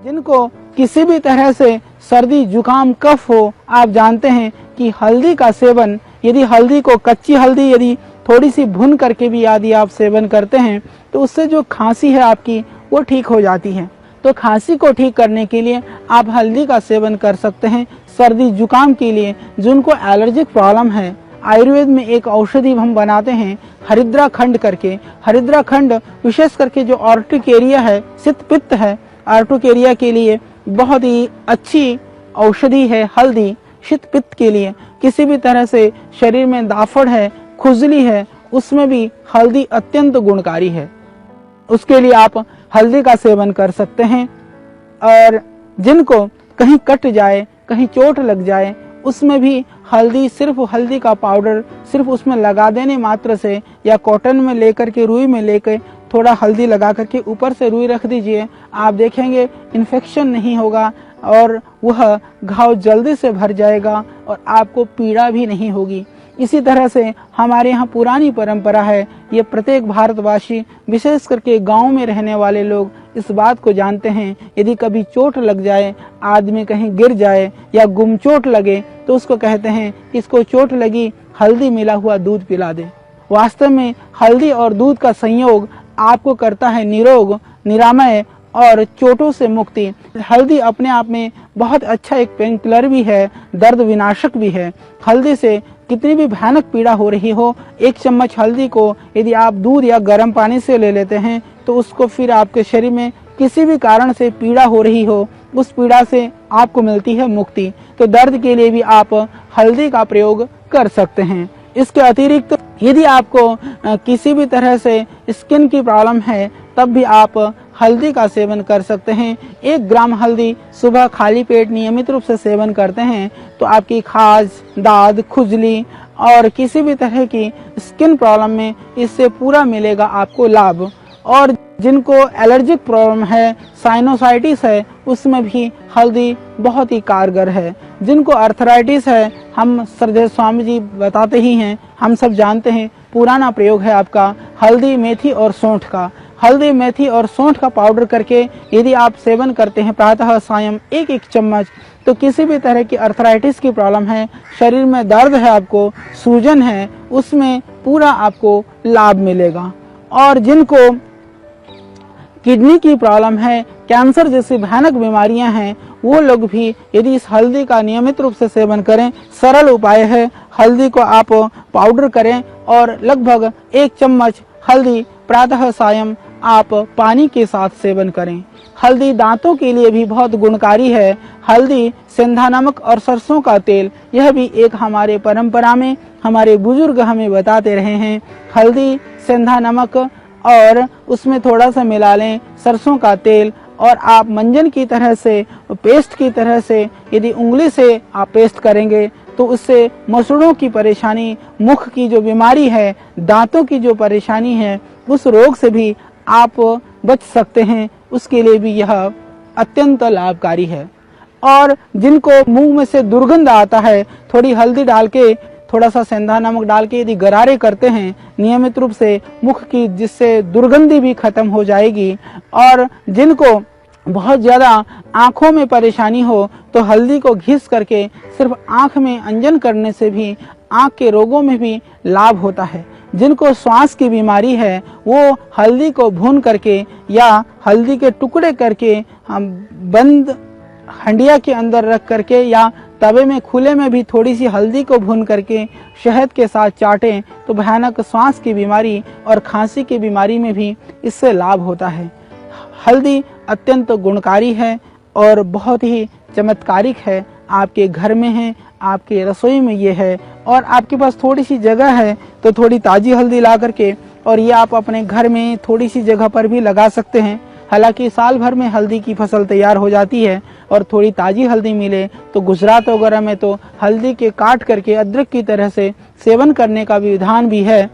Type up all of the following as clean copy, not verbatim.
जिनको किसी भी तरह से सर्दी जुकाम कफ हो, आप जानते हैं कि हल्दी का सेवन, यदि हल्दी को कच्ची हल्दी यदि थोड़ी सी भून करके भी यदि आप सेवन करते हैं तो उससे जो खांसी है आपकी वो ठीक हो जाती है। तो खांसी को ठीक करने के लिए आप हल्दी का सेवन कर सकते हैं। सर्दी जुकाम के लिए जिनको एलर्जिक प्रॉब्लम है, आयुर्वेद में एक औषधि हम बनाते हैं हरिद्रा खंड करके। हरिद्रा खंड विशेष करके जो ऑर्टिकेरिया है, शीत पित्त है, ऑर्टिकेरिया के लिए बहुत ही अच्छी औषधि है हल्दी। शीत पित्त के लिए किसी भी तरह से शरीर में दाफड़ है, खुजली है, उसमें भी हल्दी अत्यंत गुणकारी है, उसके लिए आप हल्दी का सेवन कर सकते हैं। और जिनको कहीं कट जाए, कहीं चोट लग जाए, उसमें भी हल्दी, सिर्फ हल्दी का पाउडर सिर्फ उसमें लगा देने मात्र से, या कॉटन में लेकर के, रुई में लेकर थोड़ा हल्दी लगा करके ऊपर से रुई रख दीजिए, आप देखेंगे इन्फेक्शन नहीं होगा और वह घाव जल्दी से भर जाएगा और आपको पीड़ा भी नहीं होगी। इसी तरह से हमारे यहाँ पुरानी परंपरा है, ये प्रत्येक भारतवासी विशेष करके गांव में रहने वाले लोग इस बात को जानते हैं, यदि कभी चोट लग जाए, आदमी कहीं गिर जाए या गुमचोट लगे तो उसको कहते हैं इसको चोट लगी, हल्दी मिला हुआ दूध पिला दे। वास्तव में हल्दी और दूध का संयोग आपको करता है निरोग, निरामय और चोटों से मुक्ति। हल्दी अपने आप में बहुत अच्छा एक पेन किलर भी है, दर्द विनाशक भी है। हल्दी से कितनी भी भयानक पीड़ा हो रही हो, एक चम्मच हल्दी को यदि आप दूध या गर्म पानी से ले लेते हैं तो उसको फिर आपके शरीर में किसी भी कारण से पीड़ा हो रही हो, उस पीड़ा से आपको मिलती है मुक्ति। तो दर्द के लिए भी आप हल्दी का प्रयोग कर सकते हैं। इसके अतिरिक्त यदि आपको किसी भी तरह से स्किन की प्रॉब्लम है तब भी आप हल्दी का सेवन कर सकते हैं। 1 ग्राम हल्दी सुबह खाली पेट नियमित रूप से सेवन करते हैं तो आपकी खाज, दाद, खुजली और किसी भी तरह की स्किन प्रॉब्लम में इससे पूरा मिलेगा आपको लाभ। और जिनको एलर्जिक प्रॉब्लम है, साइनोसाइटिस है, उसमें भी हल्दी बहुत ही कारगर है। जिनको अर्थराइटिस है, हम सरदेव स्वामी जी बताते ही हैं, हम सब जानते हैं, पुराना प्रयोग है आपका हल्दी, मेथी और सौंठ का। हल्दी, मेथी और सौंठ का पाउडर करके यदि आप सेवन करते हैं प्रातः सायं 1-1 चम्मच, तो किसी भी तरह की अर्थराइटिस की प्रॉब्लम है, शरीर में दर्द है, आपको सूजन है, उसमें पूरा आपको लाभ मिलेगा। और जिनको किडनी की प्रॉब्लम है, कैंसर जैसी भयानक बीमारियां हैं, वो लोग भी यदि इस हल्दी का नियमित रूप से सेवन करें, सरल उपाय है। हल्दी को आप पाउडर करें और लगभग 1 चम्मच हल्दी प्रातः सायं आप पानी के साथ सेवन करें। हल्दी दांतों के लिए भी बहुत गुणकारी है। हल्दी, सेंधा नमक और सरसों का तेल, यह भी एक हमारे परंपरा में हमारे बुजुर्ग हमें बताते रहे हैं। हल्दी, सेंधा नमक और उसमें थोड़ा सा मिला लें सरसों का तेल और आप मंजन की तरह से, पेस्ट की तरह से यदि उंगली से आप पेस्ट करेंगे तो उससे मसूड़ों की परेशानी, मुख की जो बीमारी है, दांतों की जो परेशानी है, उस रोग से भी आप बच सकते हैं। उसके लिए भी यह अत्यंत लाभकारी है। और जिनको मुंह में से दुर्गंध आता है, थोड़ी हल्दी डाल के, थोड़ा सा सेंधा नमक डाल के यदि गरारे करते हैं नियमित रूप से मुख की, जिससे दुर्गंधी भी खत्म हो जाएगी। और जिनको बहुत ज्यादा आंखों में परेशानी हो तो हल्दी को घिस करके सिर्फ आंख में अंजन करने से भी आंख के रोगों में भी लाभ होता है। जिनको श्वास की बीमारी है वो हल्दी को भून करके या हल्दी के टुकड़े करके हम बंद हंडिया के अंदर रख करके या तवे में खुले में भी थोड़ी सी हल्दी को भून करके शहद के साथ चाटें तो भयानक श्वास की बीमारी और खांसी की बीमारी में भी इससे लाभ होता है। हल्दी अत्यंत गुणकारी है और बहुत ही चमत्कारिक है। आपके घर में है, आपके रसोई में ये है और आपके पास थोड़ी सी जगह है तो थोड़ी ताजी हल्दी ला करके और ये आप अपने घर में थोड़ी सी जगह पर भी लगा सकते हैं। हालांकि साल भर में हल्दी की फसल तैयार हो जाती है और थोड़ी ताजी हल्दी मिले तो गुजरात वगैरह में तो हल्दी के काट करके अदरक की तरह से सेवन करने का विधान भी है।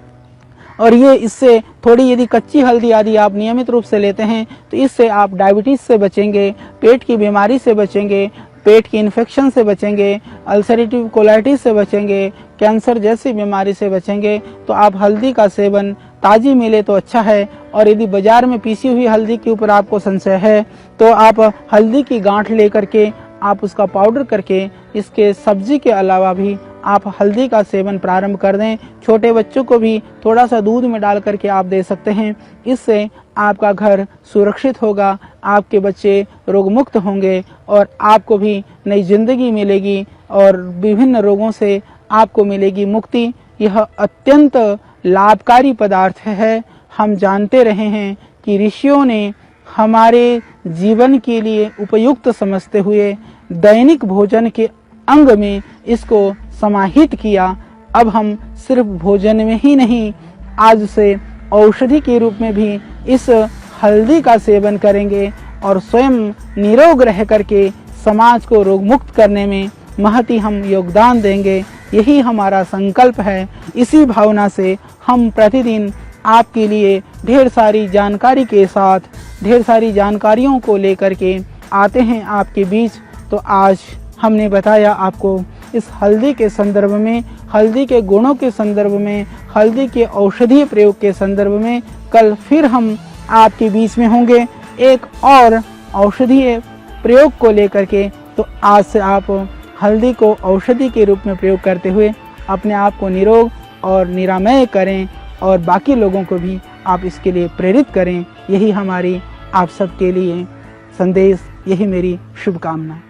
और ये इससे थोड़ी यदि कच्ची हल्दी आदि आप नियमित रूप से लेते हैं तो इससे आप डायबिटीज से बचेंगे, पेट की बीमारी से बचेंगे, पेट की इन्फेक्शन से बचेंगे, अल्सरेटिव कोलाइटिस से बचेंगे, कैंसर जैसी बीमारी से बचेंगे। तो आप हल्दी का सेवन ताज़ी मिले तो अच्छा है, और यदि बाजार में पीसी हुई हल्दी के ऊपर आपको संशय है तो आप हल्दी की गांठ लेकर के आप उसका पाउडर करके इसके सब्जी के अलावा भी आप हल्दी का सेवन प्रारंभ कर दें। छोटे बच्चों को भी थोड़ा सा दूध में डाल करके आप दे सकते हैं। इससे आपका घर सुरक्षित होगा, आपके बच्चे रोग मुक्त होंगे और आपको भी नई जिंदगी मिलेगी और विभिन्न रोगों से आपको मिलेगी मुक्ति। यह अत्यंत लाभकारी पदार्थ है। हम जानते रहे हैं कि ऋषियों ने हमारे जीवन के लिए उपयुक्त समझते हुए दैनिक भोजन के अंग में इसको समाहित किया। अब हम सिर्फ भोजन में ही नहीं, आज से औषधि के रूप में भी इस हल्दी का सेवन करेंगे और स्वयं निरोग रह करके समाज को रोग मुक्त करने में महती हम योगदान देंगे। यही हमारा संकल्प है। इसी भावना से हम प्रतिदिन आपके लिए ढेर सारी जानकारी के साथ ढेर सारी जानकारियों को लेकर के आते हैं आपके बीच। तो आज हमने बताया आपको इस हल्दी के संदर्भ में, हल्दी के गुणों के संदर्भ में, हल्दी के औषधीय प्रयोग के संदर्भ में। कल फिर हम आपके बीच में होंगे एक और औषधीय प्रयोग को लेकर के। तो आज से आप हल्दी को औषधि के रूप में प्रयोग करते हुए अपने आप को निरोग और निरामय करें और बाकी लोगों को भी आप इसके लिए प्रेरित करें। यही हमारी आप सबके लिए संदेश, यही मेरी शुभकामना।